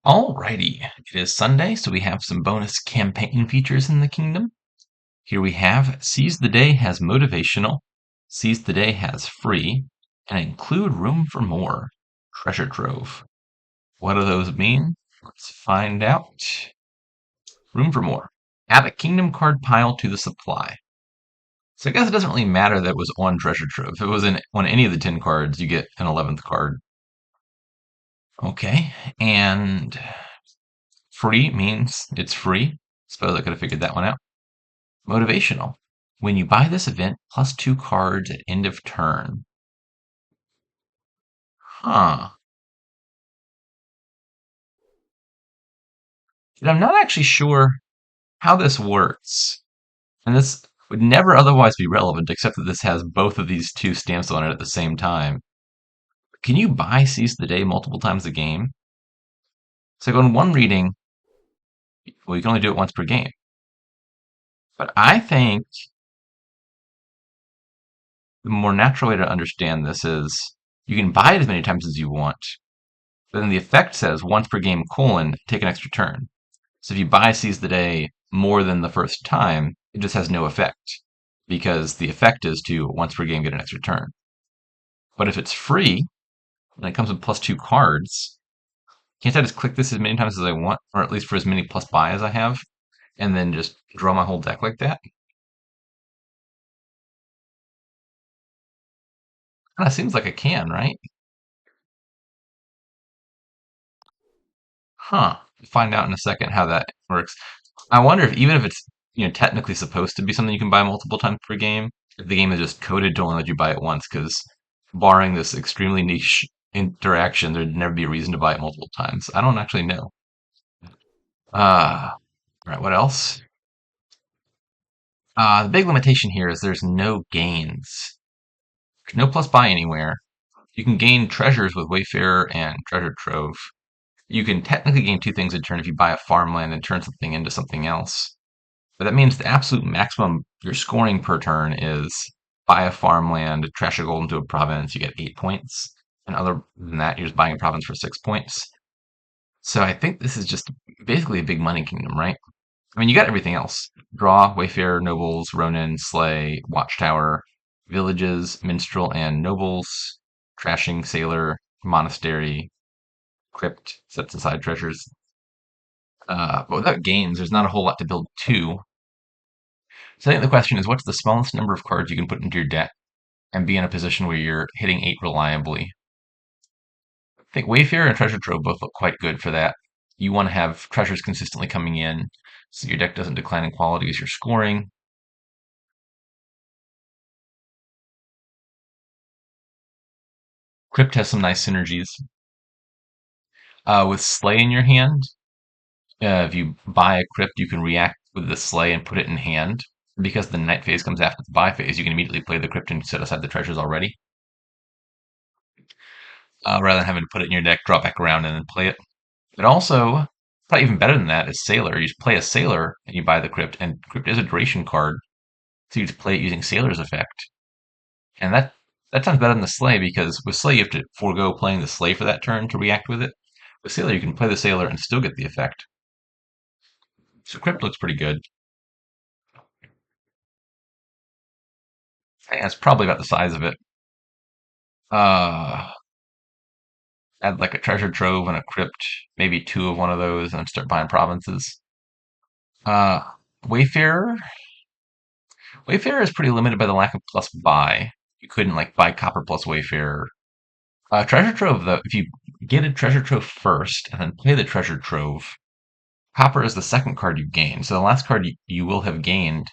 Alrighty, it is Sunday, so we have some bonus campaign features in the kingdom. Here we have Seize the Day has motivational, Seize the Day has free, and include room for more, treasure trove. What do those mean? Let's find out. Room for more. Add a kingdom card pile to the supply. So I guess it doesn't really matter that it was on treasure trove. If it was on any of the 10 cards, you get an 11th card. Okay, and free means it's free. Suppose I could have figured that one out. Motivational. When you buy this event, plus 2 cards at end of turn. Huh. And I'm not actually sure how this works. And this would never otherwise be relevant, except that this has both of these two stamps on it at the same time. Can you buy Seize the Day multiple times a game? So in one reading, well, you can only do it once per game. But I think the more natural way to understand this is you can buy it as many times as you want. But then the effect says once per game, take an extra turn. So if you buy Seize the Day more than the first time, it just has no effect, because the effect is to once per game get an extra turn. But if it's free, and it comes with plus 2 cards, can't I just click this as many times as I want, or at least for as many plus buy as I have, and then just draw my whole deck like that? Kinda seems like I can, right? Huh. We'll find out in a second how that works. I wonder if even if it's technically supposed to be something you can buy multiple times per game, if the game is just coded to only let you buy it once, because barring this extremely niche interaction, there'd never be a reason to buy it multiple times. I don't actually know. Right, what else? The big limitation here is there's no gains. There's no plus buy anywhere. You can gain treasures with Wayfarer and Treasure Trove. You can technically gain 2 things in turn if you buy a farmland and turn something into something else. But that means the absolute maximum you're scoring per turn is buy a farmland, trash a gold into a province, you get 8 points. And other than that, you're just buying a province for 6 points. So I think this is just basically a big money kingdom, right? I mean, you got everything else. Draw, Wayfarer, Nobles, Ronin, Slay, Watchtower, Villages, Minstrel, and Nobles, Trashing, Sailor, Monastery, Crypt, sets aside treasures. But without gains, there's not a whole lot to build to. So I think the question is, what's the smallest number of cards you can put into your deck and be in a position where you're hitting 8 reliably? I think Wayfarer and Treasure Trove both look quite good for that. You want to have treasures consistently coming in so your deck doesn't decline in quality as you're scoring. Crypt has some nice synergies. With Slay in your hand, if you buy a Crypt, you can react with the Slay and put it in hand. Because the night phase comes after the buy phase, you can immediately play the Crypt and set aside the treasures already. Rather than having to put it in your deck, draw back around, and then play it. But also, probably even better than that is Sailor. You just play a Sailor and you buy the Crypt, and Crypt is a duration card, so you just play it using Sailor's effect. And that sounds better than the Slay, because with Slay you have to forego playing the Slay for that turn to react with it. With Sailor you can play the Sailor and still get the effect. So Crypt looks pretty good. And it's probably about the size of it. Uh, Add like a treasure trove and a crypt, maybe 2 of one of those, and start buying provinces. Uh, Wayfarer. Wayfarer is pretty limited by the lack of plus buy. You couldn't like buy copper plus Wayfarer. Treasure trove though, if you get a treasure trove first and then play the treasure trove, copper is the second card you gain. So the last card you will have gained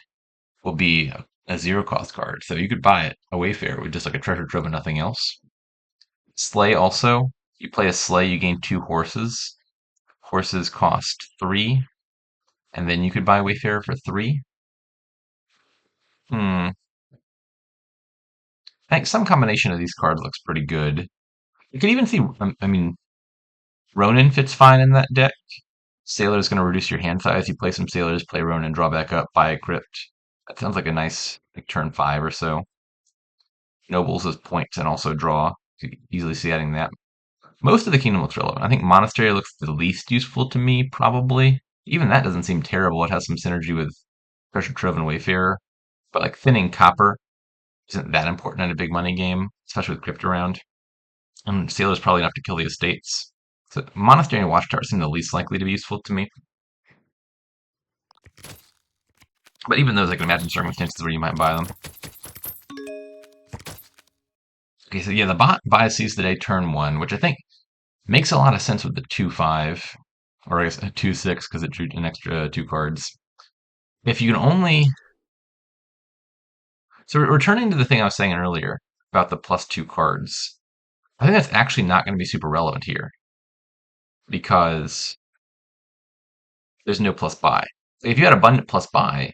will be a 0 cost card. So you could buy it a Wayfarer with just like a treasure trove and nothing else. Slay also. You play a Slay, you gain 2 horses. Horses cost 3, and then you could buy Wayfarer for 3. Hmm. I think some combination of these cards looks pretty good. You could even see, I mean, Ronin fits fine in that deck. Sailor is going to reduce your hand size. You play some Sailors, play Ronin, draw back up, buy a Crypt. That sounds like a nice like turn 5 or so. Nobles as points and also draw. You could easily see adding that. Most of the kingdom looks relevant. I think Monastery looks the least useful to me, probably. Even that doesn't seem terrible. It has some synergy with Treasure Trove and Wayfarer. But like thinning copper isn't that important in a big money game, especially with Crypt around. And Sailor's probably enough to kill the estates. So Monastery and Watchtower seem the least likely to be useful to me. But even those, I can imagine circumstances where you might buy them. Okay, so yeah, the bot buys Seize the Day turn 1, which I think makes a lot of sense with the 2-5, or I guess a 2-6 because it drew an extra 2 cards. If you can only... So returning to the thing I was saying earlier about the +2 cards, I think that's actually not going to be super relevant here because there's no plus buy. If you had abundant plus buy,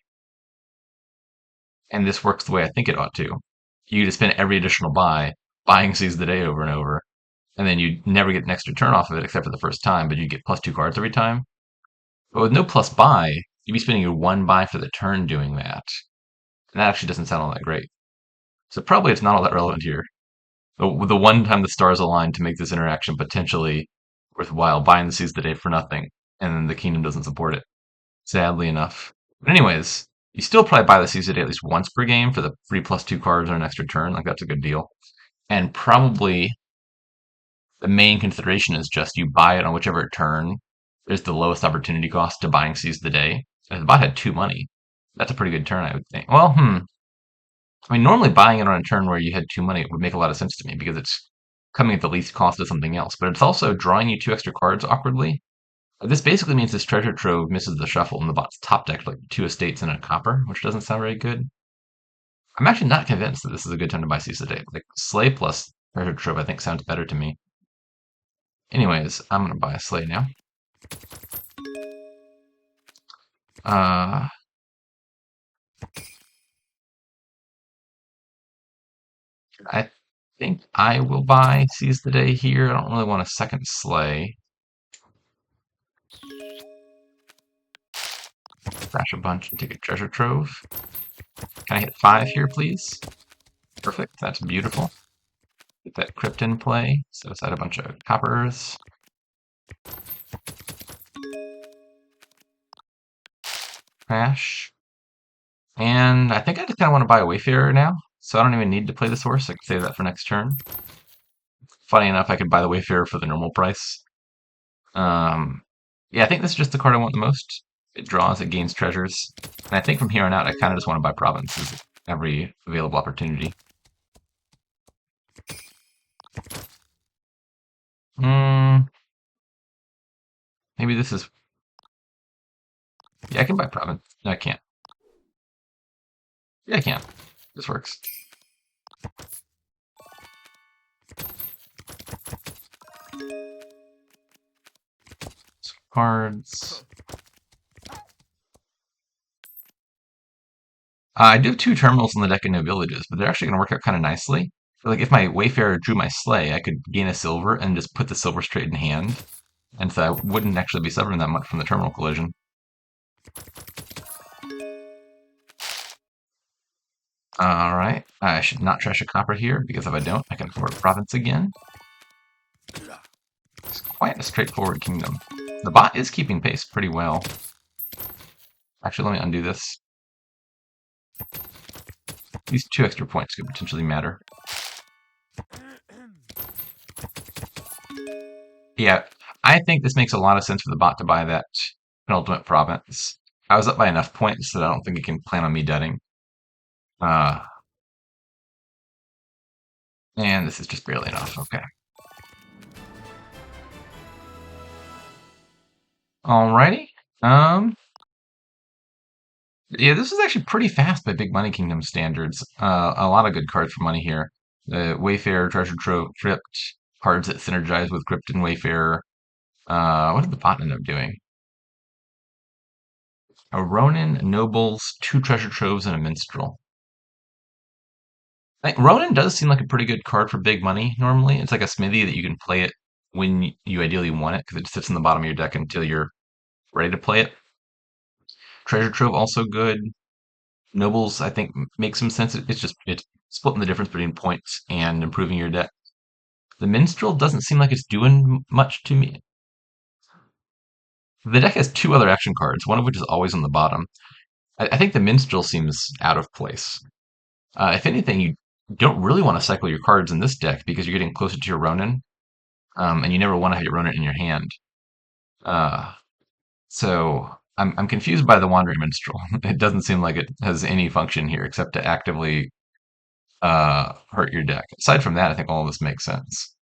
and this works the way I think it ought to, you just spend every additional buy buying Seize the Day over and over, and then you never get an extra turn off of it except for the first time, but you get +2 cards every time. But with no plus buy, you'd be spending your 1 buy for the turn doing that. And that actually doesn't sound all that great. So probably it's not all that relevant here. The one time the stars align to make this interaction potentially worthwhile, buying the Seize the Day for nothing, and then the kingdom doesn't support it, sadly enough. But anyways, you still probably buy the Seize the Day at least once per game for the free +2 cards or an extra turn. Like, that's a good deal. And probably the main consideration is just you buy it on whichever turn there's the lowest opportunity cost to buying Seize the Day. If the bot had 2 money, that's a pretty good turn, I would think. Well, I mean, normally buying it on a turn where you had 2 money would make a lot of sense to me because it's coming at the least cost of something else, but it's also drawing you 2 extra cards awkwardly. This basically means this treasure trove misses the shuffle and the bot's top deck like 2 estates and a copper, which doesn't sound very good. I'm actually not convinced that this is a good time to buy Seize the Day. Like, Slay plus treasure trove I think sounds better to me. Anyways, I'm gonna buy a Slay now. Uh, I think I will buy Seize the Day here. I don't really want a second Slay. Crash a bunch and take a treasure trove. Can I hit 5 here, please? Perfect. That's beautiful. Get that crypt in play. Set aside a bunch of coppers. Crash. And I think I just kind of want to buy a Wayfarer now, so I don't even need to play this horse. I can save that for next turn. Funny enough, I could buy the Wayfarer for the normal price. Yeah, I think this is just the card I want the most. It draws, it gains treasures. And I think from here on out, I kind of just want to buy provinces every available opportunity. Maybe this is... Yeah, I can buy province. No, I can't. Yeah, I can. This works. Cards. I do have 2 terminals in the deck and no villages, but they're actually going to work out kind of nicely. Like, if my Wayfarer drew my Slay, I could gain a silver and just put the silver straight in hand. And so I wouldn't actually be suffering that much from the terminal collision. Alright, I should not trash a copper here, because if I don't, I can afford a province again. It's quite a straightforward kingdom. The bot is keeping pace pretty well. Actually, let me undo this. These 2 extra points could potentially matter. Yeah, I think this makes a lot of sense for the bot to buy that penultimate province. I was up by enough points that I don't think it can plan on me deading. And this is just barely enough. Okay. Alrighty. Yeah, this is actually pretty fast by Big Money Kingdom standards. A lot of good cards for money here. The Wayfarer, Treasure Trove, Crypt, cards that synergize with Crypt and Wayfarer. What did the bot end up doing? A Ronin, Nobles, 2 Treasure Troves, and a Minstrel. Ronin does seem like a pretty good card for big money normally. It's like a smithy that you can play it when you ideally want it because it sits in the bottom of your deck until you're ready to play it. Treasure Trove also good. Nobles, I think, make some sense. It's splitting the difference between points and improving your deck. The Minstrel doesn't seem like it's doing much to me. The deck has two other action cards, one of which is always on the bottom. I think the Minstrel seems out of place. If anything, you don't really want to cycle your cards in this deck because you're getting closer to your Ronin, and you never want to have your Ronin in your hand. Uh, so I'm confused by the Wandering Minstrel. It doesn't seem like it has any function here except to actively hurt your deck. Aside from that, I think all of this makes sense.